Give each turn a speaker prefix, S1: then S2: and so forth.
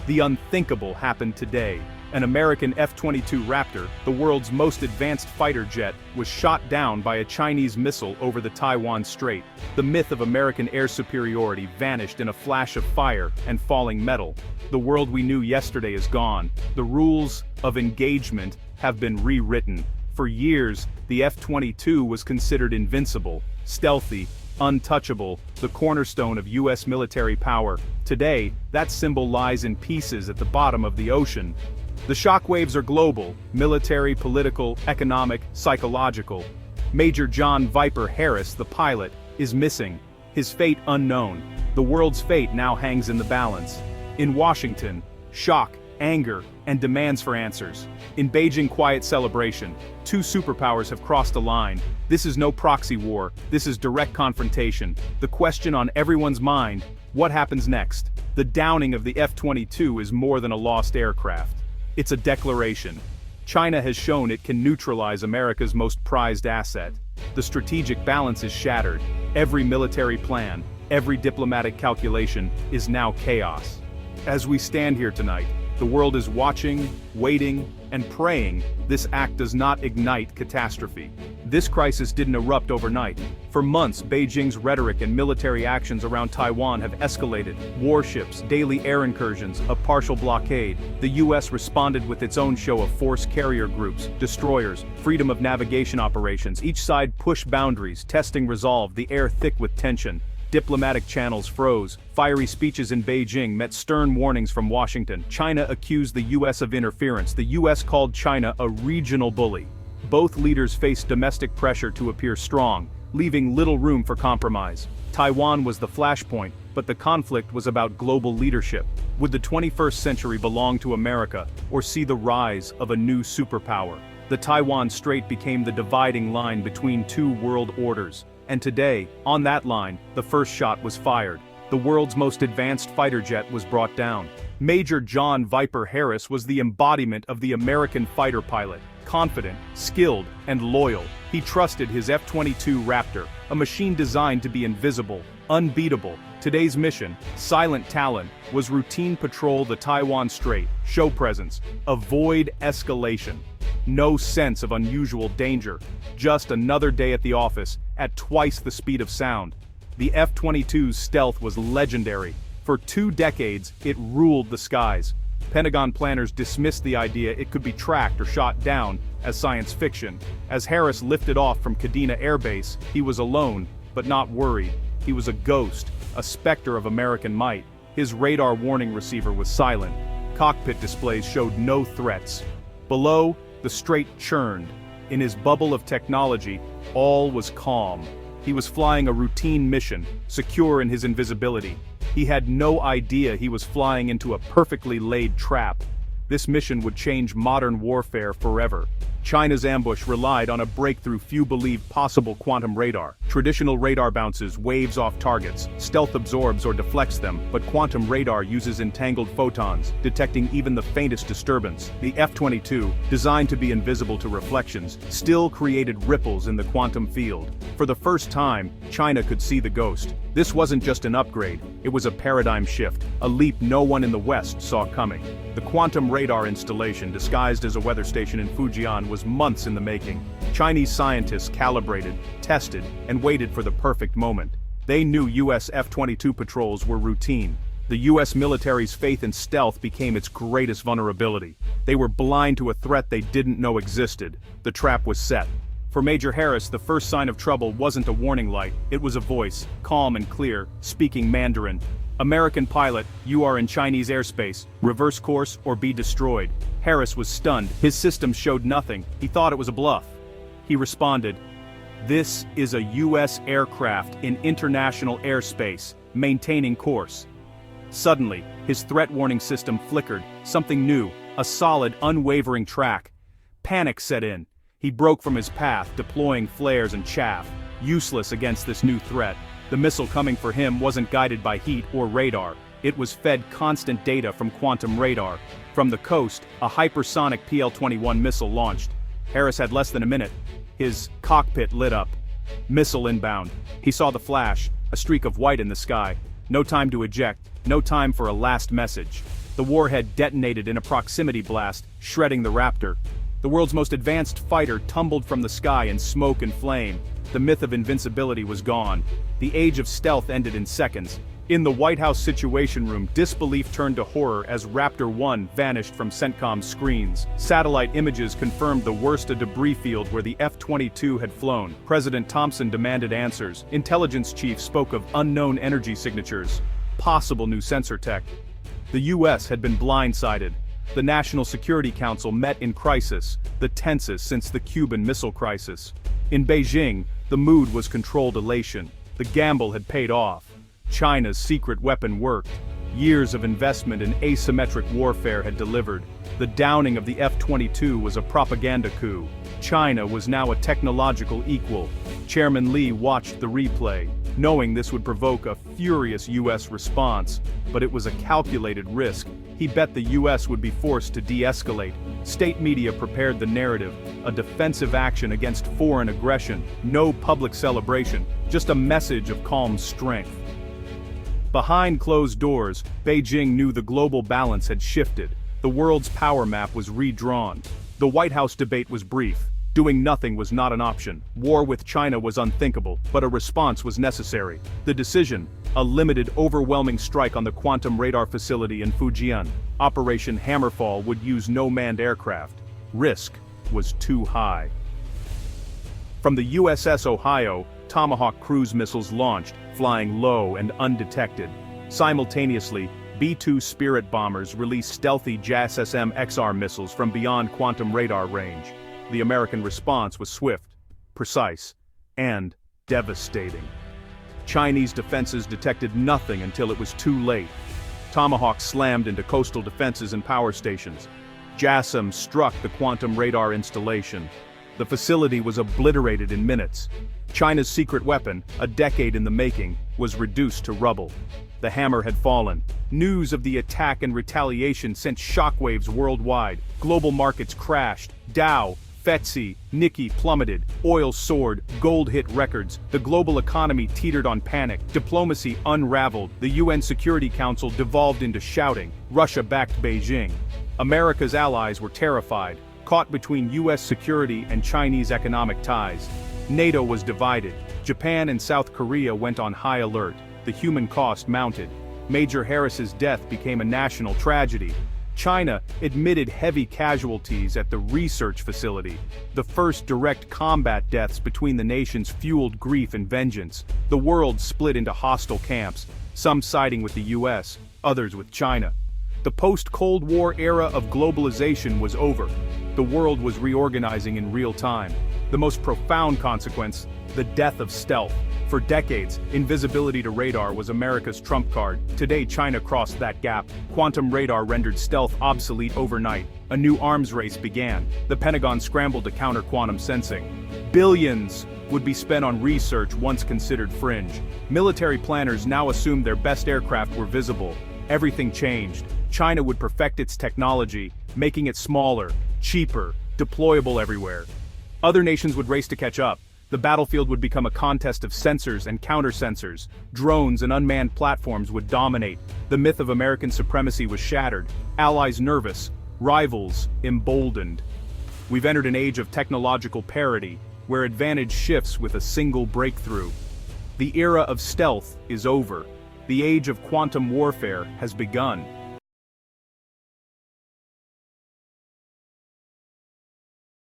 S1: The unthinkable happened today. An American F-22 Raptor, the world's most advanced fighter jet, was shot down by a Chinese missile over the Taiwan Strait. The myth of American air superiority vanished in a flash of fire and falling metal. The world we knew yesterday is gone. The rules of engagement have been rewritten. For years, the F-22 was considered invincible, stealthy, untouchable, the cornerstone of U.S. military power. Today, that symbol lies in pieces at the bottom of the ocean. The shockwaves are global: military, political, economic, psychological. Major John Viper Harris, the pilot, is missing. His fate unknown. The world's fate now hangs in the balance. In Washington, shock, anger, and demands for answers. In Beijing, quiet celebration. Two superpowers have crossed a line. This is no proxy war, this is direct confrontation. The question on everyone's mind: what happens next? The downing of the F-22 is more than a lost aircraft. It's a declaration. China has shown it can neutralize America's most prized asset. The strategic balance is shattered. Every military plan, every diplomatic calculation is now chaos. As we stand here tonight, the world is watching, waiting, and praying this act does not ignite catastrophe. This crisis didn't erupt overnight. For months, Beijing's rhetoric and military actions around Taiwan have escalated. Warships, daily air incursions, a partial blockade. The US responded with its own show of force carrier groups, destroyers, freedom of navigation operations. Each side pushed boundaries, testing resolve, the air thick with tension. Diplomatic channels froze. Fiery speeches in Beijing met stern warnings from Washington. China accused the US of interference. The US called China a regional bully. Both leaders faced domestic pressure to appear strong, leaving little room for compromise. Taiwan was the flashpoint, but the conflict was about global leadership. Would the 21st century belong to America, or see the rise of a new superpower? The Taiwan Strait became the dividing line between two world orders. And today, on that line, the first shot was fired. The world's most advanced fighter jet was brought down. Major John Viper Harris was the embodiment of the American fighter pilot. Confident, skilled, and loyal, he trusted his F-22 Raptor, a machine designed to be invisible, unbeatable. Today's mission, Silent Talon, was routine patrol the Taiwan Strait, show presence, avoid escalation. No sense of unusual danger, just another day at the office, at twice the speed of sound. The F-22's stealth was legendary. For 2 decades, it ruled the skies. Pentagon planners dismissed the idea it could be tracked or shot down as science fiction. As Harris lifted off from Kadena Air Base, he was alone, but not worried. He was a ghost, a specter of American might. His radar warning receiver was silent. Cockpit displays showed no threats. Below, the strait churned. In his bubble of technology, all was calm. He was flying a routine mission, secure in his invisibility. He had no idea he was flying into a perfectly laid trap. This mission would change modern warfare forever. China's ambush relied on a breakthrough few believed possible: quantum radar. Traditional radar bounces waves off targets, stealth absorbs or deflects them, but quantum radar uses entangled photons, detecting even the faintest disturbance. The F-22, designed to be invisible to reflections, still created ripples in the quantum field. For the first time, China could see the ghost. This wasn't just an upgrade, it was a paradigm shift, a leap no one in the West saw coming. The quantum radar installation, disguised as a weather station in Fujian, was months in the making. Chinese scientists calibrated, tested, and waited for the perfect moment. They knew US F-22 patrols were routine. The US military's faith in stealth became its greatest vulnerability. They were blind to a threat they didn't know existed. The trap was set. For Major Harris, the first sign of trouble wasn't a warning light, it was a voice, calm and clear, speaking Mandarin. "American pilot, you are in Chinese airspace. Reverse course or be destroyed." Harris was stunned. His systems showed nothing. He thought it was a bluff. He responded, "This is a US aircraft in international airspace, maintaining course." Suddenly, his threat warning system flickered. Something new, a solid, unwavering track. Panic set in. He broke from his path, deploying flares and chaff, useless against this new threat. The missile coming for him wasn't guided by heat or radar. It was fed constant data from quantum radar. From the coast, a hypersonic PL-21 missile launched. Harris had less than a minute. His cockpit lit up. Missile inbound. He saw the flash, a streak of white in the sky. No time to eject, no time for a last message. The warhead detonated in a proximity blast, shredding the Raptor. The world's most advanced fighter tumbled from the sky in smoke and flame. The myth of invincibility was gone. The age of stealth ended in seconds. In the White House Situation Room, disbelief turned to horror as Raptor 1 vanished from CENTCOM's screens. Satellite images confirmed the worst a debris field where the F-22 had flown. President Thompson demanded answers. Intelligence chiefs spoke of unknown energy signatures, possible new sensor tech. The US had been blindsided. The National Security Council met in crisis, the tensest since the Cuban Missile Crisis. In Beijing, the mood was controlled elation. The gamble had paid off. China's secret weapon worked. Years of investment in asymmetric warfare had delivered. The downing of the F-22 was a propaganda coup. China was now a technological equal. Chairman Li watched the replay, knowing this would provoke a furious US response, but it was a calculated risk. He bet the US would be forced to de-escalate. State media prepared the narrative, a defensive action against foreign aggression, no public celebration, just a message of calm strength. Behind closed doors, Beijing knew the global balance had shifted. The world's power map was redrawn. The White House debate was brief. Doing nothing was not an option. War with China was unthinkable, but a response was necessary. The decision: a limited, overwhelming strike on the quantum radar facility in Fujian. Operation Hammerfall would use no manned aircraft. Risk was too high. From the USS Ohio, Tomahawk cruise missiles launched, flying low and undetected. Simultaneously, B-2 Spirit bombers released stealthy JASSM-XR missiles from beyond quantum radar range. The American response was swift, precise, and devastating. Chinese defenses detected nothing until it was too late. Tomahawk slammed into coastal defenses and power stations. JASSM struck the quantum radar installation. The facility was obliterated in minutes. China's secret weapon, a decade in the making, was reduced to rubble. The hammer had fallen. News of the attack and retaliation sent shockwaves worldwide. Global markets crashed. Dow, FTSE, Nikkei plummeted. Oil soared. Gold hit records. The global economy teetered on panic. Diplomacy unraveled. The UN Security Council devolved into shouting. Russia backed Beijing. America's allies were terrified, caught between US security and Chinese economic ties. NATO was divided. Japan and South Korea went on high alert. The human cost mounted. Major Harris's death became a national tragedy. China admitted heavy casualties at the research facility. The first direct combat deaths between the nations fueled grief and vengeance. The world split into hostile camps, some siding with the US, others with China. The post-Cold War era of globalization was over. The world was reorganizing in real time. The most profound consequence: the death of stealth. For decades, invisibility to radar was America's trump card. Today, China crossed that gap. Quantum radar rendered stealth obsolete overnight. A new arms race began. The Pentagon scrambled to counter quantum sensing. Billions would be spent on research once considered fringe. Military planners now assumed their best aircraft were visible. Everything changed. China would perfect its technology, making it smaller, cheaper, deployable everywhere. Other nations would race to catch up. The battlefield would become a contest of sensors and counter-sensors. Drones and unmanned platforms would dominate. The myth of American supremacy was shattered. Allies nervous, rivals emboldened. We've entered an age of technological parity, where advantage shifts with a single breakthrough. The era of stealth is over. The age of quantum warfare has begun.